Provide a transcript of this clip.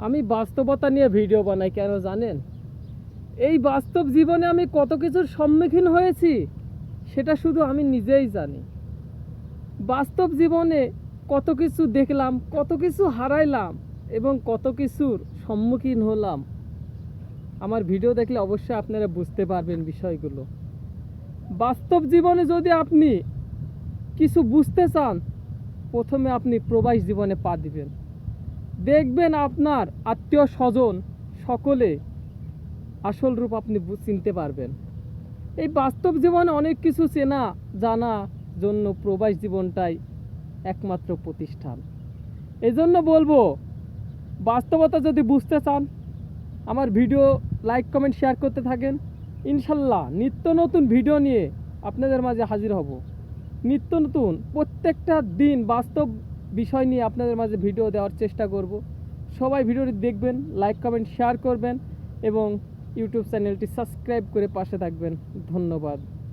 আমি বাস্তবতা নিয়ে ভিডিও বানাই কেন জানেন? এই বাস্তব জীবনে আমি কত কিছুর সম্মুখীন হয়েছি সেটা শুধু আমি নিজেই জানি। বাস্তব জীবনে কত কিছু দেখলাম, কত কিছু হারাইলাম এবং কত কিছুর সম্মুখীন হলাম। আমার ভিডিও দেখলে অবশ্যই আপনারা বুঝতে পারবেন বিষয়গুলো। বাস্তব জীবনে যদি আপনি কিছু বুঝতে চান, প্রথমে আপনি প্রবাস জীবনে পা দিবেন। দেখবেন আপনার আত্মীয় স্বজন সকলে আসল রূপ আপনি চিনতে পারবেন। এই বাস্তব জীবনে অনেক কিছু চেনা জানা জন্য প্রবাস জীবনটাই একমাত্র প্রতিষ্ঠান। এই জন্য বলবো, বাস্তবতা যদি বুঝতে চান আমার ভিডিও লাইক কমেন্ট শেয়ার করতে থাকেন। ইনশাল্লাহ নিত্য নতুন ভিডিও নিয়ে আপনাদের মাঝে হাজির হব। নিত্য নতুন প্রত্যেকটা দিন বাস্তব বিষয় নিয়ে আপনাদের মাঝে ভিডিও দেওয়ার চেষ্টা করব। সবাই ভিডিওটি দেখবেন, লাইক কমেন্ট শেয়ার করবেন এবং ইউটিউব চ্যানেলটি সাবস্ক্রাইব করে পাশে থাকবেন। ধন্যবাদ।